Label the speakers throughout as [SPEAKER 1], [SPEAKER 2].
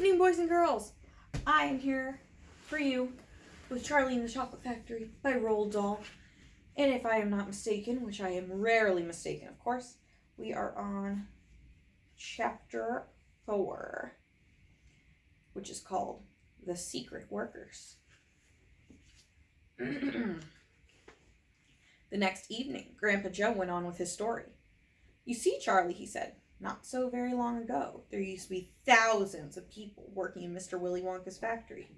[SPEAKER 1] evening, boys and girls. I am here for you with Charlie and the Chocolate Factory by Roald Dahl. And if I am not mistaken, which I am rarely mistaken, of course, we are on chapter 4, which is called The Secret Workers. The next evening, Grandpa Joe went on with his story. "You see, Charlie," he said, "not so very long ago, there used to be thousands of people working in Mr. Willy Wonka's factory.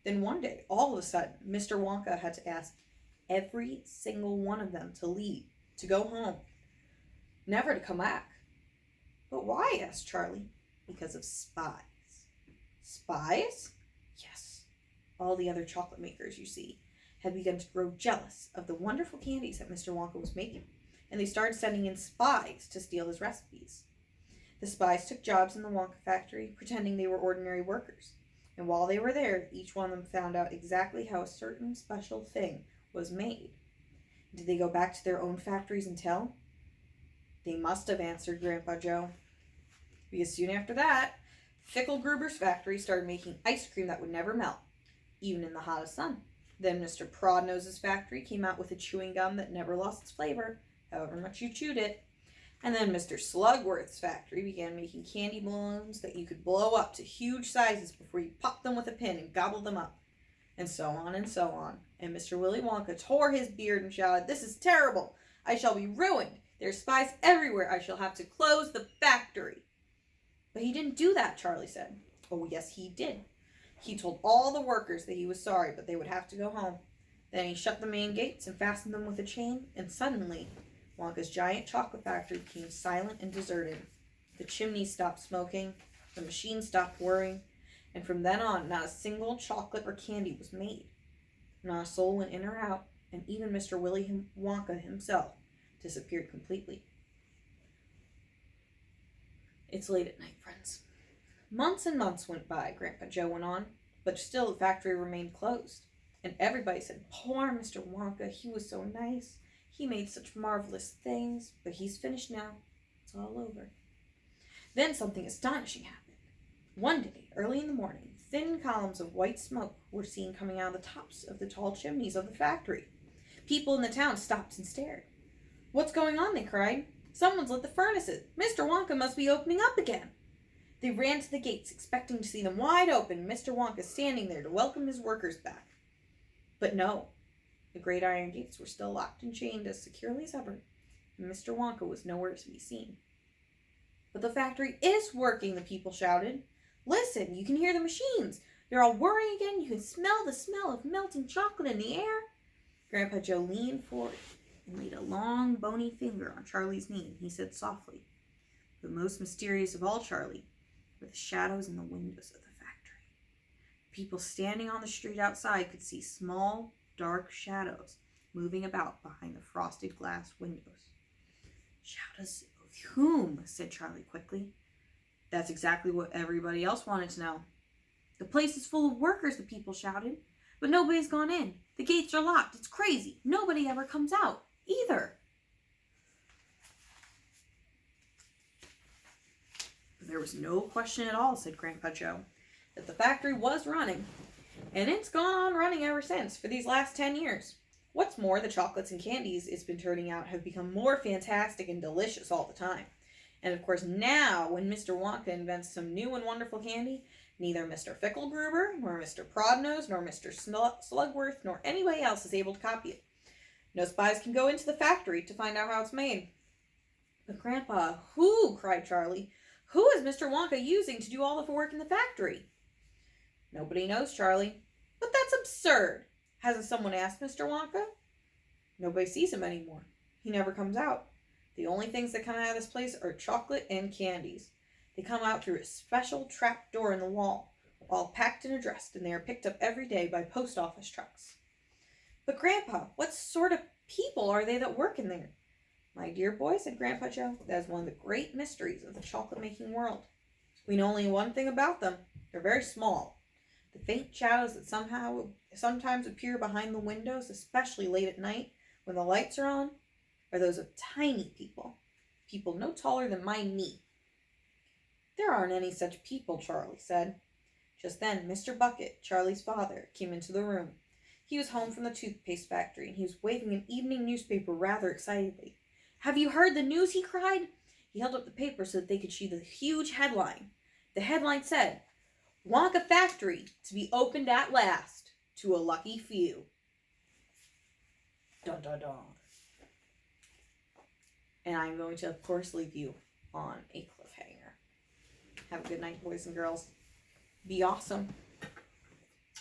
[SPEAKER 1] Then one day, all of a sudden, Mr. Wonka had to ask every single one of them to leave, to go home, never to come back." "But why?" asked Charlie. "Because of spies." "Spies?" "Yes. All the other chocolate makers, you see, had begun to grow jealous of the wonderful candies that Mr. Wonka was making, and they started sending in spies to steal his recipes. The spies took jobs in the Wonka factory, pretending they were ordinary workers, and while they were there, each one of them found out exactly how a certain special thing was made." "Did they go back to their own factories and tell?" "They must have," answered Grandpa Joe, "because soon after that, Fickelgruber's factory started making ice cream that would never melt, even in the hottest sun. Then Mr. Prodnose's factory came out with a chewing gum that never lost its flavor, however much you chewed it. And then Mr. Slugworth's factory began making candy balloons that you could blow up to huge sizes before you popped them with a pin and gobbled them up. And so on and so on. And Mr. Willy Wonka tore his beard and shouted, 'This is terrible! I shall be ruined! There are spies everywhere! I shall have to close the factory!' But he didn't do that," Charlie said. "Oh, yes, he did. He told all the workers that he was sorry, but they would have to go home. Then he shut the main gates and fastened them with a chain, and suddenly Wonka's giant chocolate factory became silent and deserted. The chimneys stopped smoking, the machines stopped whirring, and from then on, not a single chocolate or candy was made. Not a soul went in or out, and even Mr. Willy Wonka himself disappeared completely." "It's late at night, friends. Months and months went by," Grandpa Joe went on, "but still the factory remained closed. And everybody said, 'Poor Mr. Wonka, he was so nice. He made such marvelous things, but he's finished now. It's all over.' Then something astonishing happened. One day, early in the morning, thin columns of white smoke were seen coming out of the tops of the tall chimneys of the factory. People in the town stopped and stared. 'What's going on?' they cried. 'Someone's lit the furnaces. Mr. Wonka must be opening up again.' They ran to the gates, expecting to see them wide open, Mr. Wonka standing there to welcome his workers back. But no, the great iron gates were still locked and chained as securely as ever, and Mr. Wonka was nowhere to be seen. 'But the factory is working,' the people shouted. 'Listen, you can hear the machines. They're all whirring again. You can smell the smell of melting chocolate in the air.' Grandpa Joe leaned forward and laid a long, bony finger on Charlie's knee, and he said softly, 'The most mysterious of all, Charlie, were the shadows in the windows of the factory. People standing on the street outside could see small, dark shadows moving about behind the frosted glass windows.' 'Shadows of whom?' said Charlie quickly. That's exactly what everybody else wanted to know. 'The place is full of workers,' the people shouted, 'but nobody's gone in. The gates are locked. It's crazy. Nobody ever comes out, either.' There was no question at all," said Grandpa Joe, "that the factory was running, and it's gone on running ever since, for these last 10 years. What's more, the chocolates and candies it's been turning out have become more fantastic and delicious all the time. And of course now, when Mr. Wonka invents some new and wonderful candy, neither Mr. Fickelgruber, nor Mr. Prodnose, nor Mr. Slugworth, nor anybody else is able to copy it. No spies can go into the factory to find out how it's made." "But Grandpa, who?" cried Charlie. "Who is Mr. Wonka using to do all the work in the factory?" "Nobody knows, Charlie." "But that's absurd. Hasn't someone asked Mr. Wonka?" "Nobody sees him anymore. He never comes out. The only things that come out of this place are chocolate and candies. They come out through a special trap door in the wall, all packed and addressed, and they are picked up every day by post office trucks." "But Grandpa, what sort of people are they that work in there?" "My dear boy," said Grandpa Joe, "that is one of the great mysteries of the chocolate-making world. We know only one thing about them. They're very small. The faint shadows that sometimes appear behind the windows, especially late at night when the lights are on, are those of tiny people no taller than my knee." "There aren't any such people," Charlie said. Just then, Mr. Bucket, Charlie's father, came into the room. He was home from the toothpaste factory, and he was waving an evening newspaper rather excitedly. "Have you heard the news?" he cried. He held up the paper so that they could see the huge headline. The headline said, "Wonka Factory to be opened at last to a lucky few." Dun dun dun. And I'm going to, of course, leave you on a cliffhanger. Have a good night, boys and girls. Be awesome.